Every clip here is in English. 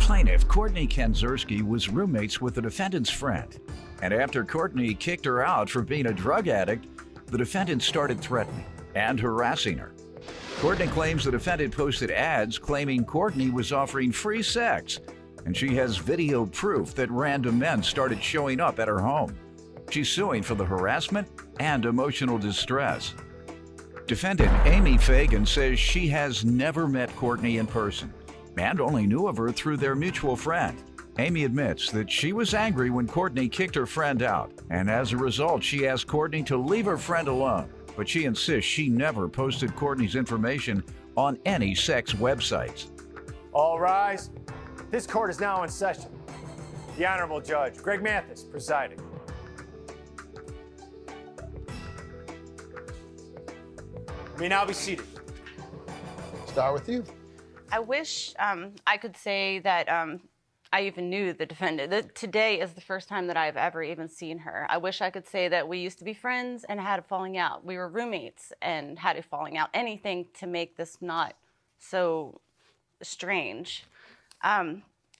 Plaintiff Courtney Kanzerski was roommates with the defendant's friend. And after Courtney kicked her out for being a drug addict, the defendant started threatening and harassing her. Courtney claims the defendant posted ads claiming Courtney was offering free sex, and she has video proof that random men started showing up at her home. She's suing for the harassment and emotional distress. Defendant Amy Fagan says she has never met Courtney in person and only knew of her through their mutual friend. Amy admits that she was angry when Courtney kicked her friend out, and as a result, she asked Courtney to leave her friend alone. But she insists she never posted Courtney's information on any sex websites. All rise. This court is now in session. The Honorable Judge Greg Mathis presiding. You may now be seated. Start with you. I wish I could say that I even knew the defendant. Today is the first time that I've ever even seen her. I wish I could say that we used to be friends and had a falling out. We were roommates and had a falling out. Anything to make this not so strange.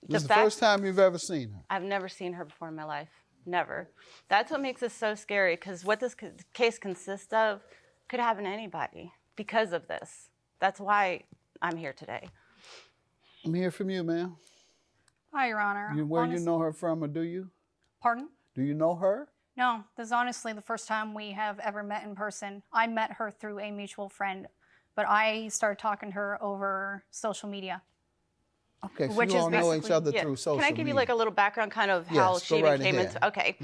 This is the first time you've ever seen her? I've never seen her before in my life. Never. That's what makes this so scary, because what this case consists of could happen to anybody because of this. That's why I'm here today. I'm here from you, ma'am. Hi, Your Honor. Where you know her from, or do you? Pardon? Do you know her? No, this is honestly the first time we have ever met in person. I met her through a mutual friend, but I started talking to her over social media. Okay, so you all know each other through social media. Can I give you like a little background kind of how she even came into? Okay.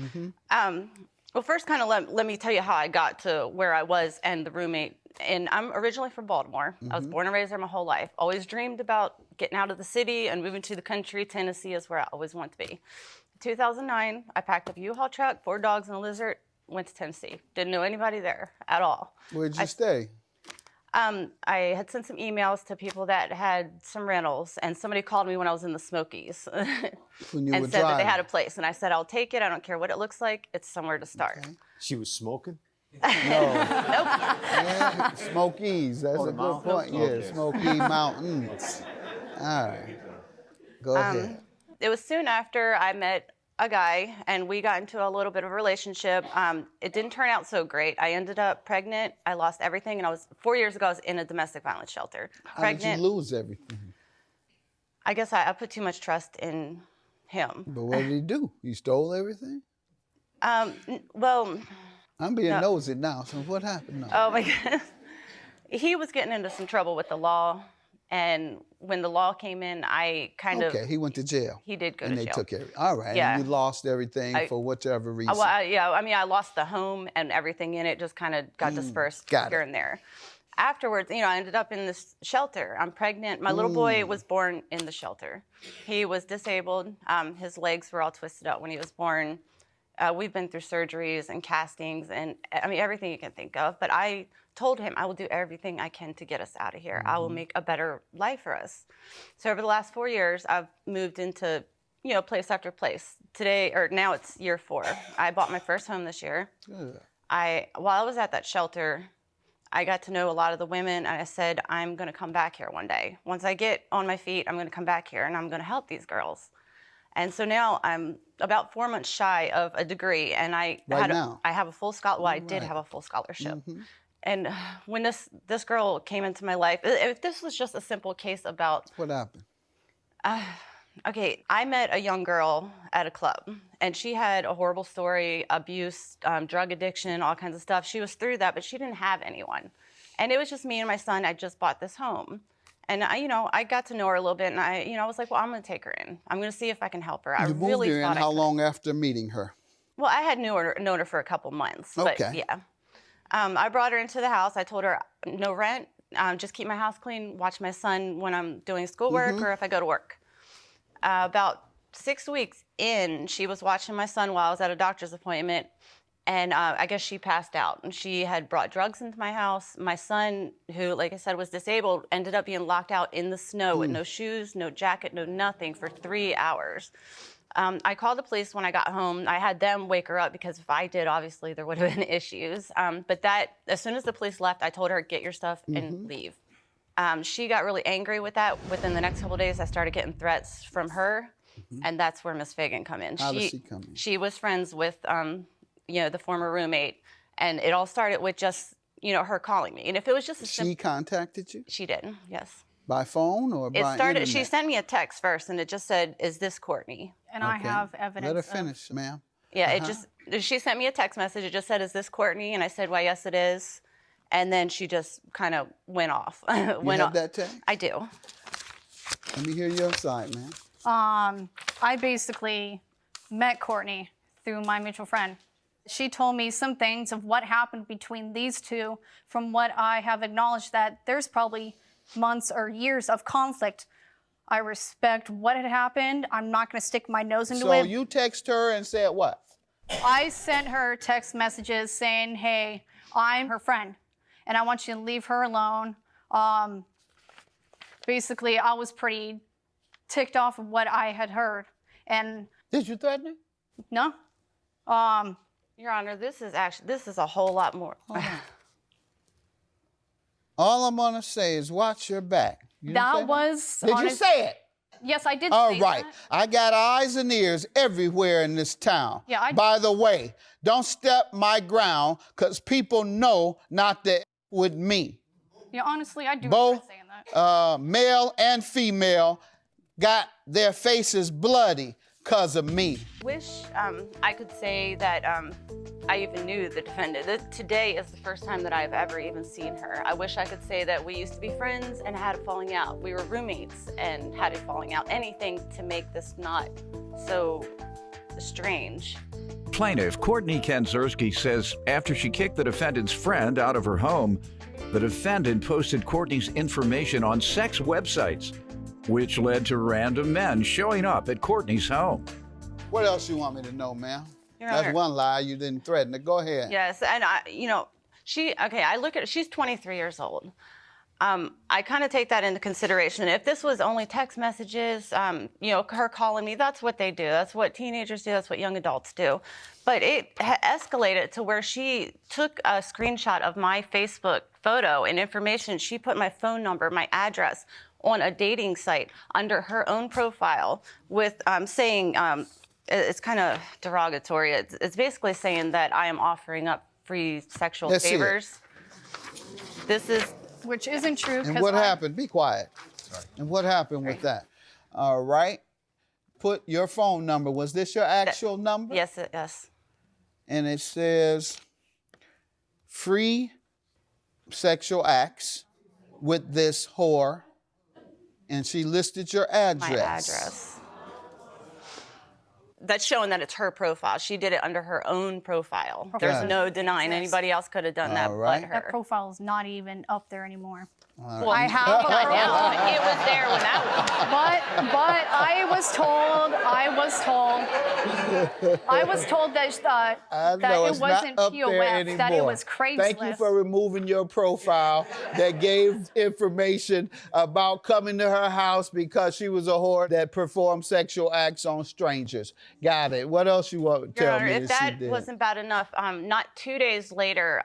Well, first kind of let me tell you how I got to where I was and the roommate. And I'm originally from Baltimore. I was born and raised there my whole life. Always dreamed about getting out of the city and moving to the country. Tennessee is where I always want to be. In 2009, I packed up a U-Haul truck, 4 dogs and a lizard, went to Tennessee. Didn't know anybody there at all. Where'd you stay? I had sent some emails to people that had some rentals, and somebody called me when I was in the Smokies and said that they had a place. And I said, I'll take it. I don't care what it looks like. It's somewhere to start. Okay. She was smoking? No. Nope. Yeah, Smokies, that's a good point. Yeah, Smoky Mountains. All right, go ahead. It was soon after I met a guy, and we got into a little bit of a relationship. It didn't turn out so great. I ended up pregnant. I lost everything, and 4 years ago, I was in a domestic violence shelter. How did you lose everything? I guess I put too much trust in him. But what did he do? He stole everything? Well... I'm being nosy now, so what happened now? Oh my goodness. He was getting into some trouble with the law, and when the law came in, I kind of... Okay, he went to jail. He did go to jail. And they took everything. All right, Yeah. and you lost everything for whichever reason. Well, I lost the home and everything in it, just kind of got dispersed here and there. Afterwards, I ended up in this shelter. I'm pregnant. My little boy was born in the shelter. He was disabled. His legs were all twisted up when he was born. We've been through surgeries and castings and everything you can think of. But I told him I will do everything I can to get us out of here. I will make a better life for us. So over the last 4 years, I've moved into, place after place. Now it's year 4. I bought my first home this year. Good. While I was at that shelter, I got to know a lot of the women, and I said, I'm going to come back here one day. Once I get on my feet, I'm going to come back here, and I'm going to help these girls. And so now I'm about 4 months shy of a degree, and I have a full scholarship. Well, I did have a full scholarship. And when this girl came into my life, if this was just a simple case about... What happened? Okay, I met a young girl at a club, and she had a horrible story, abuse, drug addiction, all kinds of stuff. She was through that, but she didn't have anyone. And it was just me and my son. I just bought this home. And I got to know her a little bit, and I was like, well, I'm going to take her in. I'm going to see if I can help her. You moved her in how long after meeting her? Well, I had known her for a couple months. But yeah. I brought her into the house. I told her, no rent, just keep my house clean, watch my son when I'm doing schoolwork or if I go to work. About 6 weeks in, she was watching my son while I was at a doctor's appointment. And I guess she passed out, and she had brought drugs into my house. My son, who, like I said, was disabled, ended up being locked out in the snow with no shoes, no jacket, no nothing for 3 hours. I called the police when I got home. I had them wake her up because if I did, obviously there would have been issues. But as soon as the police left, I told her, get your stuff and leave. She got really angry with that. Within the next couple of days, I started getting threats from her, and that's where Miss Fagan come in. How does she come in? She was friends with, the former roommate, and it all started with just, her calling me. And if it was just She contacted you? She did, yes. By phone or by internet? She sent me a text first, and it just said, "Is this Courtney?" And I have evidence. Let her finish, ma'am. Yeah, she sent me a text message. It just said, "Is this Courtney?" And I said, "Why, yes, it is." And then she just kind of went off. You have that text? I do. Let me hear your side, man. I basically met Courtney through my mutual friend. She told me some things of what happened between these two, from what I have acknowledged that there's probably months or years of conflict. I respect what had happened. I'm not going to stick my nose into it. So you text her and said what? I sent her text messages saying, "Hey, I'm her friend, and I want you to leave her alone." Basically, I was pretty ticked off of what I had heard. And did you threaten her? No. Your Honor, this is a whole lot more. All I'm gonna say is watch your back. You Did you say it? Yes, I did. All say right. that. I got eyes and ears everywhere in this town. Yeah, By the way, don't step my ground, because people know not to with me. Yeah, honestly, I do Both regret saying that. male and female got their faces bloody because of me. Wish I could say that I even knew the defendant. Today is the first time that I've ever even seen her. I wish I could say that we used to be friends and had a falling out. We were roommates and had a falling out. Anything to make this not so strange. Plaintiff Courtney Kenzerski says after she kicked the defendant's friend out of her home, the defendant posted Courtney's information on sex websites, which led to random men showing up at Courtney's home. What else you want me to know, ma'am? Your That's Honor. one lie. You didn't threaten her. Go ahead. Yes, and I look at it, she's 23 years old. I kind of take that into consideration. If this was only text messages, her calling me, that's what they do. That's what teenagers do. That's what young adults do. But it escalated to where she took a screenshot of my Facebook photo and information. She put my phone number, my address on a dating site under her own profile with saying, it's kind of derogatory. It's basically saying that I am offering up free sexual favors. This is... Which isn't true. And what happened? Be quiet. Sorry. And what happened with that? All right. Put your phone number. Was this your actual number? Yes, yes. And it says free sexual acts with this whore. And she listed your address. My address. That's showing that it's her profile. She did it under her own profile. There's no denying anybody else could have done that but her. That profile is not even up there anymore. Well, I have it right now. It was there when that was. But I was told that it wasn't POF, that it was Craigslist. Thank you for removing your profile that gave information about coming to her house because she was a whore that performed sexual acts on strangers. Got it. What else you want to tell Your Honor, me if that wasn't bad enough, not 2 days later,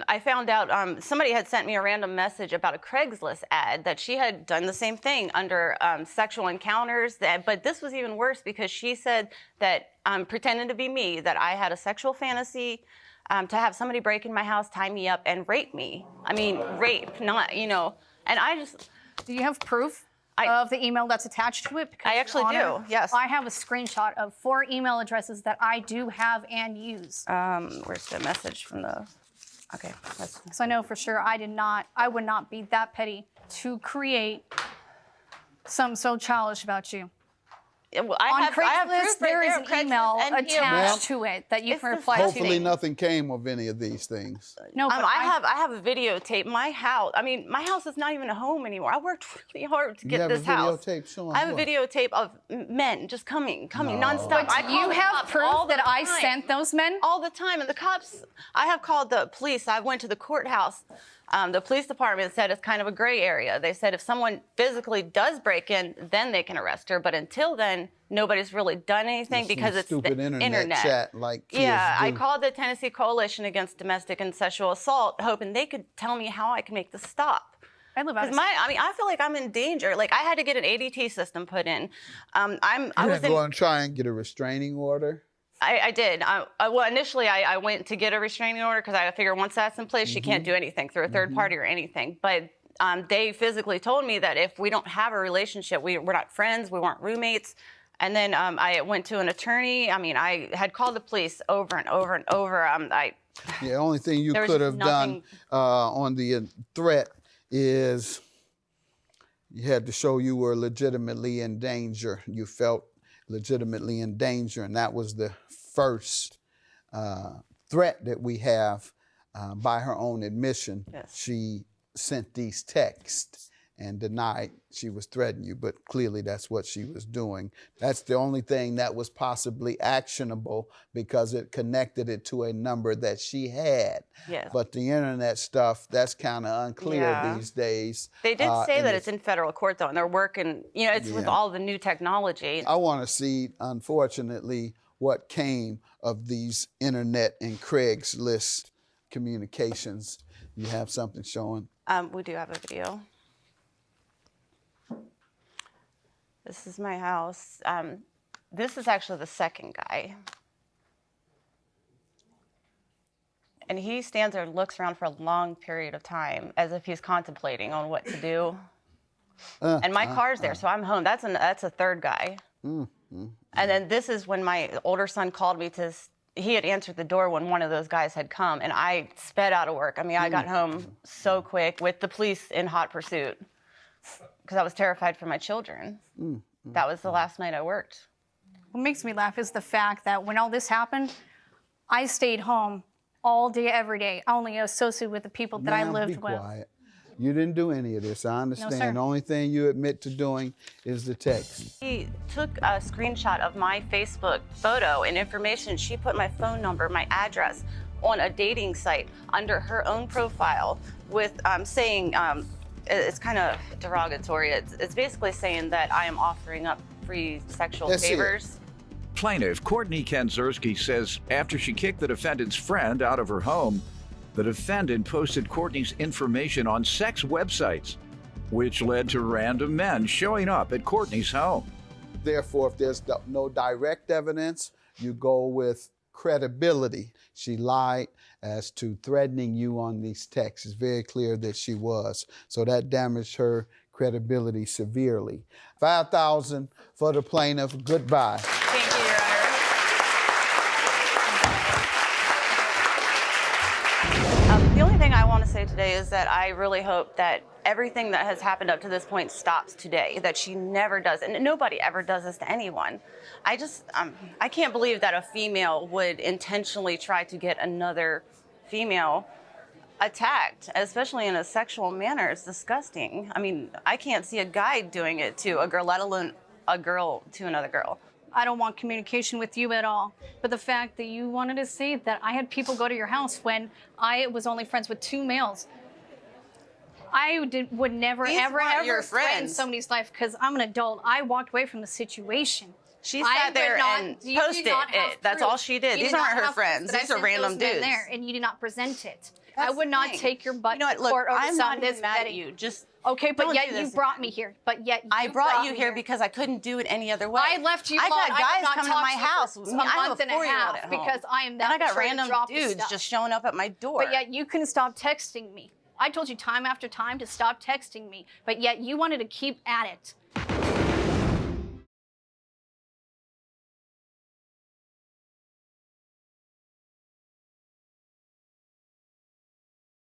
I found out somebody had sent me a random message about a Craigslist ad that she had done the same thing under sexual encounters. But this was even worse because she said that, pretending to be me, that I had a sexual fantasy to have somebody break in my house, tie me up, and rape me. I mean, rape, not, and I just... Do you have proof of the email that's attached to it? Because, I actually do, yes. I have a screenshot of 4 email addresses that I do have and use. Where's the message from the... Okay. Because I know for sure I would not be that petty to create something so childish about you. Well, On I have Craigslist, proof there right is there, an Craigslist email and attached to it that you can reply to. Hopefully nothing came of any of these things. No, but I have a videotape. My house is not even a home anymore. I worked really hard to get this house. You have a videotape showing I have what? a videotape of men just coming nonstop. But you have proof that I sent those men? All the time. And the cops, I have called the police. I went to the courthouse. The police department said it's kind of a gray area. They said if someone physically does break in, then they can arrest her. But until then, nobody's really done anything because it's stupid the internet chat like kids Yeah, do. I called the Tennessee Coalition Against Domestic and Sexual Assault, hoping they could tell me how I can make this stop. I live out of I feel like I'm in danger. Like I had to get an ADT system put in. I was going to try and get a restraining order. I did. Well, initially I went to get a restraining order because I figured once that's in place, she can't do anything through a third party or anything. But they physically told me that if we don't have a relationship, we're not friends, we weren't roommates. And then I went to an attorney. I mean, I had called the police over and over and over. The only thing you could have done on the threat is you had to show you were legitimately in danger. You felt legitimately in danger, and that was the first threat that we have by her own admission. Yes. She sent these texts and denied she was threatening you, but clearly that's what she was doing. That's the only thing that was possibly actionable because it connected it to a number that she had. Yes. But the internet stuff, that's kind of unclear these days. They did say that it's in federal court, though, and they're working, it's with all the new technology. I want to see, unfortunately, what came of these internet and Craigslist communications. You have something showing? We do have a video. This is my house. This is actually the second guy. And he stands there and looks around for a long period of time as if he's contemplating on what to do. And my car's there, so I'm home. That's a third guy. And then this is when my older son called me he had answered the door when one of those guys had come, and I sped out of work. I mean, I got home so quick with the police in hot pursuit because I was terrified for my children. That was the last night I worked. What makes me laugh is the fact that when all this happened, I stayed home all day, every day. I only associated with the people that I lived with. Quiet. You didn't do any of this. I understand. No, sir. The only thing you admit to doing is the text. He took a screenshot of my Facebook photo and information. She put my phone number, my address on a dating site under her own profile with saying, it's kind of derogatory. It's basically saying that I am offering up free sexual favors. Plaintiff Courtney Kenzerski says after she kicked the defendant's friend out of her home, the defendant posted Courtney's information on sex websites, which led to random men showing up at Courtney's home. Therefore, if there's no direct evidence, you go with credibility. She lied as to threatening you on these texts. It's very clear that she was. So that damaged her credibility severely. $5,000 for the plaintiff. Goodbye. Thank you, Your Honor. The only thing I want to say today is that I really hope that everything that has happened up to this point stops today, that she never does, and nobody ever does this to anyone. I can't believe that a female would intentionally try to get another female attacked, especially in a sexual manner. It's disgusting. I mean, I can't see a guy doing it to a girl, let alone a girl to another girl. I don't want communication with you at all. But the fact that you wanted to say that I had people go to your house when I was only friends with 2 males, I would never, ever threaten somebody's life because I'm an adult. I walked away from the situation. She sat there and posted it. That's all she did. These aren't her friends. These are random dudes. There, and you did not present it. I would not take your butt to look, court over I'm not this mad at you. Just okay, but yet you brought me here. But yet I brought you here because I couldn't do it any other way. I left you. I got guys coming to my house. A month and a half because I am that. And I got random dudes just showing up at my door. But yet you couldn't stop texting me. I told you time after time to stop texting me, but yet you wanted to keep at it.